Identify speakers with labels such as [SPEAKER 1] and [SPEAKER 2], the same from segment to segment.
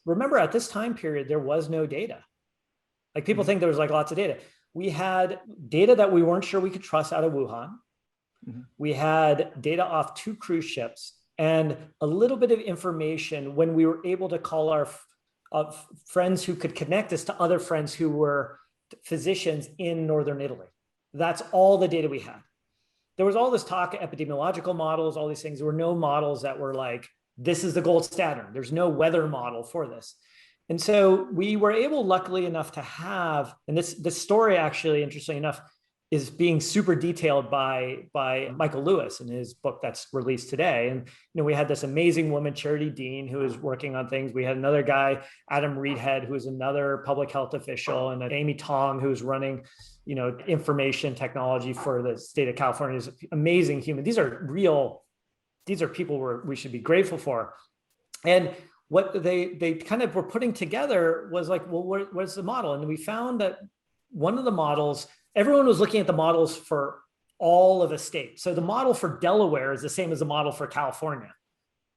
[SPEAKER 1] remember at this time period, there was no data. Like people think there was like lots of data. We had data that we weren't sure we could trust out of Wuhan. We had data off 2 cruise ships and a little bit of information when we were able to call our friends who could connect us to other friends who were physicians in Northern Italy. That's all the data we had. There was all this talk, epidemiological models, all these things. There were no models that were like, this is the gold standard. There's no weather model for this. And so we were able, luckily enough, to have, and this story actually, interestingly enough, is being super detailed by Michael Lewis in his book that's released today. And we had this amazing woman, Charity Dean, who was working on things. We had another guy, Adam Reedhead, who is another public health official, and Amy Tong, who's running information technology for the state of California. Is amazing human. These are people we should be grateful for. And what they kind of were putting together was like, well, what's the model? And we found that one of the models, everyone was looking at the models for all of a state. So the model for Delaware is the same as the model for California.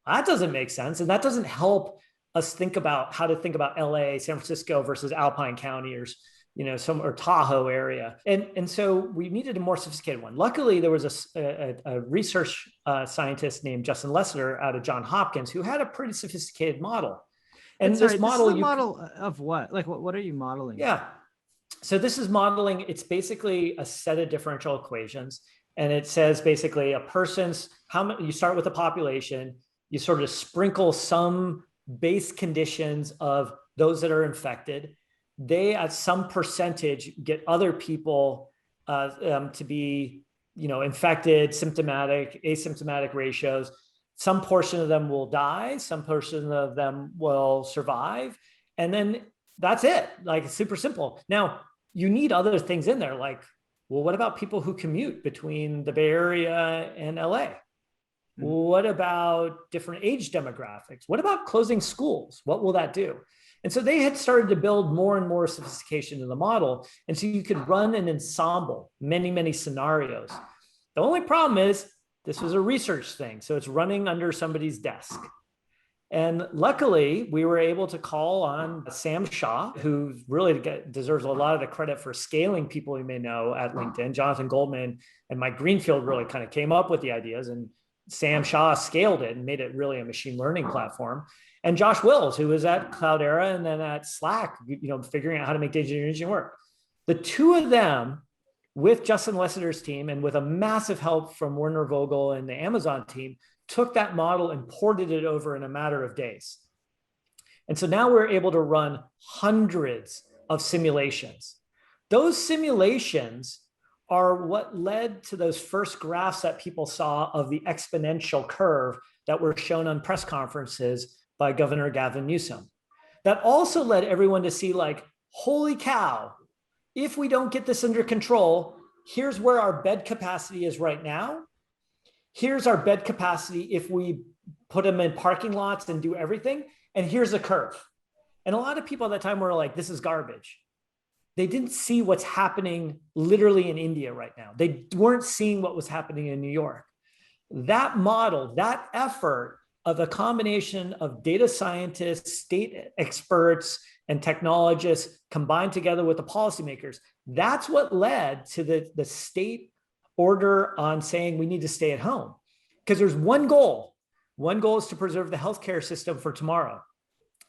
[SPEAKER 1] That doesn't make sense. And that doesn't help us think about how to think about LA, San Francisco versus Alpine County or or Tahoe area. And so we needed a more sophisticated one. Luckily, there was a research scientist named Justin Lessiter out of Johns Hopkins who had a pretty sophisticated model.
[SPEAKER 2] And this model, this is a model of what? Like, what are you modeling?
[SPEAKER 1] Yeah. So this is modeling, it's basically a set of differential equations. And it says basically you start with a population, you sort of sprinkle some base conditions of those that are infected. They, at some percentage, get other people to be, infected, symptomatic, asymptomatic ratios. Some portion of them will die. Some portion of them will survive. And then that's it. Like, it's super simple. Now, you need other things in there. Like, well, what about people who commute between the Bay Area and LA? What about different age demographics? What about closing schools? What will that do? And so they had started to build more and more sophistication in the model. And so you could run an ensemble, many, many scenarios. The only problem is this was a research thing. So it's running under somebody's desk. And luckily, we were able to call on Sam Shaw, who really deserves a lot of the credit for scaling people you may know at LinkedIn. Jonathan Goldman and Mike Greenfield really kind of came up with the ideas, and Sam Shaw scaled it and made it really a machine learning platform. And Josh Wills, who was at Cloudera and then at Slack, figuring out how to make data engineering work. The two of them, with Justin Lessiter's team and with a massive help from Werner Vogel and the Amazon team, took that model and ported it over in a matter of days. And so now we're able to run hundreds of simulations. Those simulations are what led to those first graphs that people saw of the exponential curve that were shown on press conferences by Governor Gavin Newsom. That also led everyone to see, like, holy cow, if we don't get this under control, here's where our bed capacity is right now. Here's our bed capacity if we put them in parking lots and do everything. And here's a curve. And a lot of people at that time were like, this is garbage. They didn't see what's happening literally in India right now. They weren't seeing what was happening in New York. That model, that effort of a combination of data scientists, state experts, and technologists combined together with the policymakers, that's what led to the state order on saying we need to stay at home. Because there's one goal. One goal is to preserve the healthcare system for tomorrow.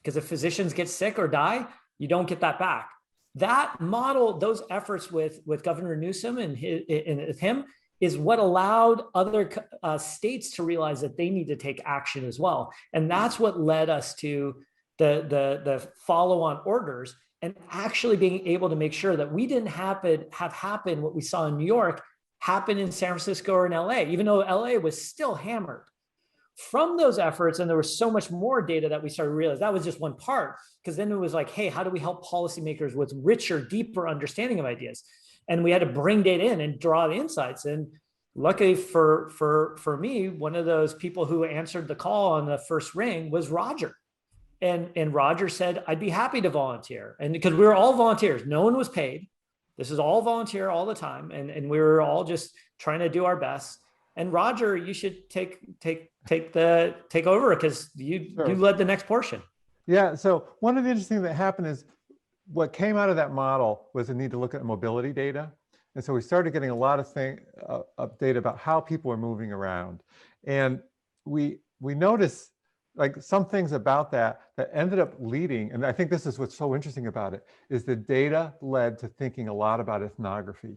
[SPEAKER 1] Because if physicians get sick or die, you don't get that back. That model, those efforts with Governor Newsom and him, is what allowed other states to realize that they need to take action as well. And that's what led us to the follow-on orders and actually being able to make sure that we didn't have happen what we saw in New York happen in San Francisco or in LA, even though LA was still hammered. From those efforts, and there was so much more data that we started to realize that was just one part, because then it was like, hey, how do we help policymakers with richer, deeper understanding of ideas? And we had to bring data in and draw the insights. And luckily for me, one of those people who answered the call on the first ring was Roger. And Roger said, I'd be happy to volunteer. And because we were all volunteers, no one was paid. This is all volunteer all the time. And we were all just trying to do our best. And Roger, you should take over because you led the next portion.
[SPEAKER 3] Yeah, so one of the interesting things that happened is what came out of that model was a need to look at mobility data. And so we started getting a lot of data about how people are moving around. And we noticed like some things about that ended up leading, and I think this is what's so interesting about it, is the data led to thinking a lot about ethnography.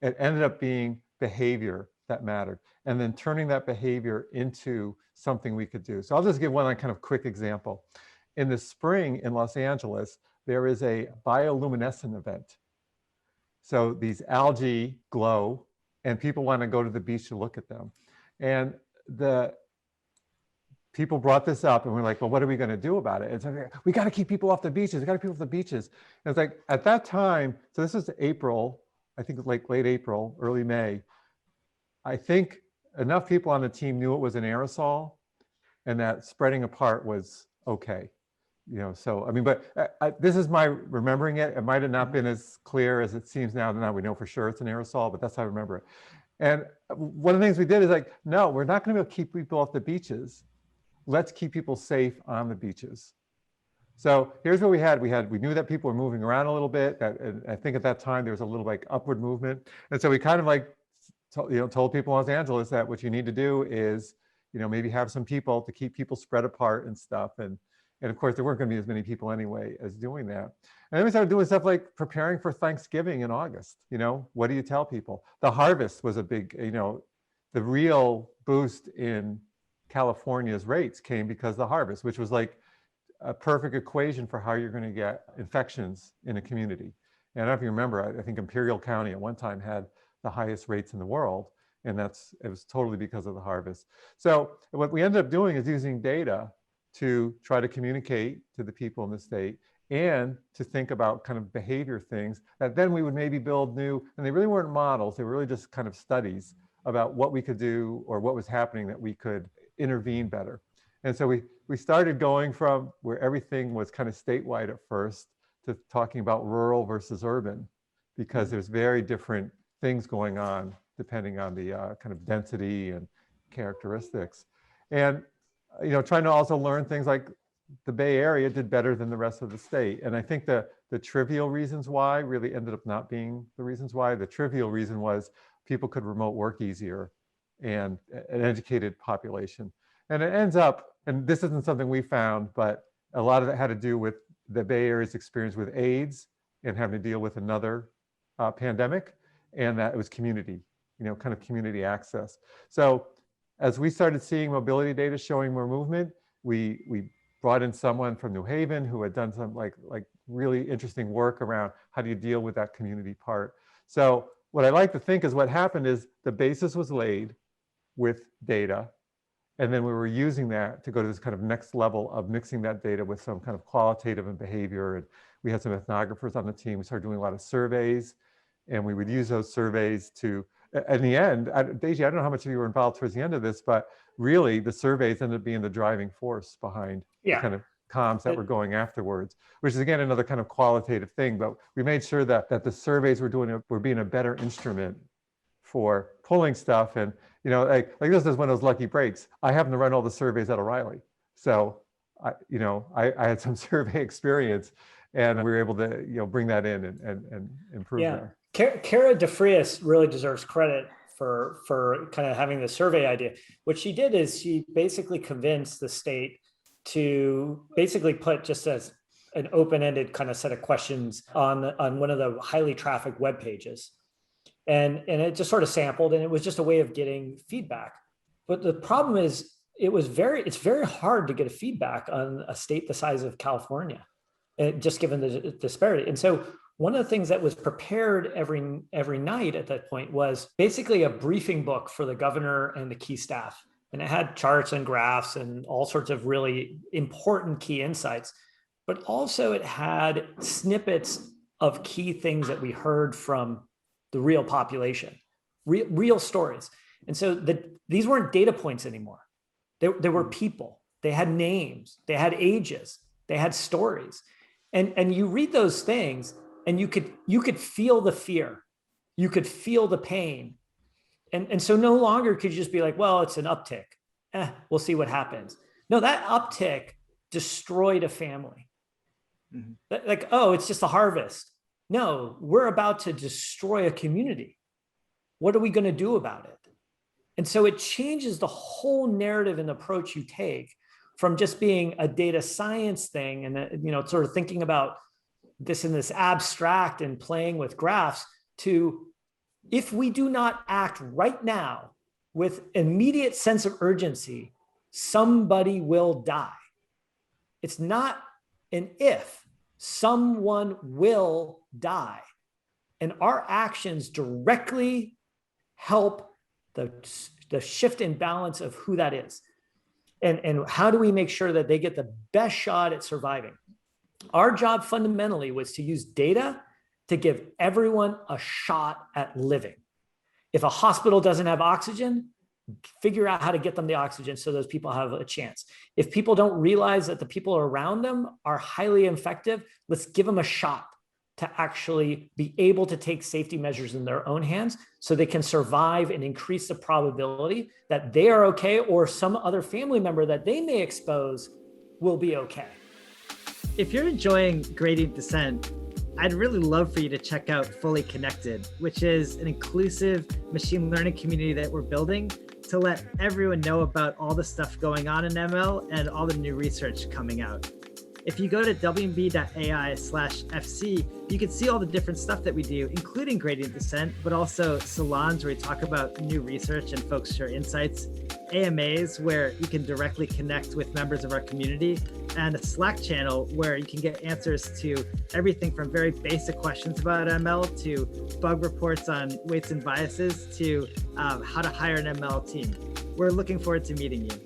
[SPEAKER 3] It ended up being behavior that mattered, and then turning that behavior into something we could do. So I'll just give one kind of quick example. In the spring in Los Angeles, there is a bioluminescent event. So these algae glow and people want to go to the beach to look at them. And the people brought this up and we're like, well, what are we going to do about it? It's like, we got to keep people off the beaches. We got to keep people off the beaches. And it's like, at that time, so this was April, I think like late April, early May. I think enough people on the team knew it was an aerosol and that spreading apart was okay. You know, so I mean, but this is my remembering it. It might have not been as clear as it seems now. Now we know for sure it's an aerosol, but that's how I remember it. And one of the things we did is like, no, we're not going to be able to keep people off the beaches. Let's keep people safe on the beaches. So here's what we had. We knew that people were moving around a little bit. And I think at that time there was a little like upward movement. And so we kind of like, told people in Los Angeles that what you need to do is, maybe have some people to keep people spread apart and stuff. And of course, there weren't going to be as many people anyway as doing that. And then we started doing stuff like preparing for Thanksgiving in August. What do you tell people? The harvest was a big, the real boost in California's rates came because of the harvest, which was like a perfect equation for how you're going to get infections in a community. And I don't know if you remember, I think Imperial County at one time had the highest rates in the world. And it was totally because of the harvest. So what we ended up doing is using data to try to communicate to the people in the state and to think about kind of behavior things that then we would maybe build new, and they really weren't models, they were really just kind of studies about what we could do or what was happening that we could intervene better. And so we started going from where everything was kind of statewide at first to talking about rural versus urban, because there's very different things going on depending on the kind of density and characteristics. And trying to also learn things like the Bay Area did better than the rest of the state. And I think the trivial reasons why really ended up not being the reasons why. The trivial reason was people could remote work easier and an educated population. And it ends up, and this isn't something we found, but a lot of it had to do with the Bay Area's experience with AIDS and having to deal with another pandemic, and that it was community, kind of community access. So as we started seeing mobility data showing more movement, we brought in someone from New Haven who had done some like really interesting work around how do you deal with that community part. So what I like to think is what happened is the basis was laid with data, and then we were using that to go to this kind of next level of mixing that data with some kind of qualitative and behavior. And we had some ethnographers on the team. We started doing a lot of surveys, and we would use those surveys to, in the end, Deji, I don't know how much of you were involved towards the end of this, but really the surveys ended up being the driving force behind the kind of comms that were going afterwards, which is again another kind of qualitative thing. But we made sure that the surveys were being a better instrument for pulling stuff. And like this is one of those lucky breaks. I happen to run all the surveys at O'Reilly, so I had some survey experience, and we were able to bring that in and improve that.
[SPEAKER 1] Cara DeFrias really deserves credit for kind of having the survey idea. What she did is she basically convinced the state to basically put just as an open-ended kind of set of questions on one of the highly trafficked web pages. And it just sort of sampled, and it was just a way of getting feedback. But the problem is it's very hard to get a feedback on a state the size of California, just given the disparity. And so one of the things that was prepared every night at that point was basically a briefing book for the governor and the key staff. And it had charts and graphs and all sorts of really important key insights, but also it had snippets of key things that we heard from the real population, real stories. And so these weren't data points anymore. They were people. They had names, they had ages, they had stories. And you read those things and you could feel the fear, you could feel the pain. And so no longer could you just be like, well, it's an uptick. We'll see what happens. No, that uptick destroyed a family.
[SPEAKER 2] Mhm.
[SPEAKER 1] Like, oh, it's just a harvest. No, we're about to destroy a community. What are we going to do about it? And so it changes the whole narrative and approach you take from just being a data science thing and, you know, sort of thinking about this in this abstract and playing with graphs to, if we do not act right now with immediate sense of urgency, somebody will die. It's not an if, someone will die. And our actions directly help the shift in balance of who that is. And how do we make sure that they get the best shot at surviving? Our job fundamentally was to use data to give everyone a shot at living. If a hospital doesn't have oxygen, figure out how to get them the oxygen so those people have a chance. If people don't realize that the people around them are highly infective, let's give them a shot to actually be able to take safety measures in their own hands so they can survive and increase the probability that they are okay or some other family member that they may expose will be okay.
[SPEAKER 2] If you're enjoying Gradient Descent, I'd really love for you to check out Fully Connected, which is an inclusive machine learning community that we're building to let everyone know about all the stuff going on in ML and all the new research coming out. If you go to wmb.ai/FC, you can see all the different stuff that we do, including Gradient Descent, but also salons where we talk about new research and folks share insights, AMAs where you can directly connect with members of our community, and a Slack channel where you can get answers to everything from very basic questions about ML to bug reports on weights and biases to how to hire an ML team. We're looking forward to meeting you.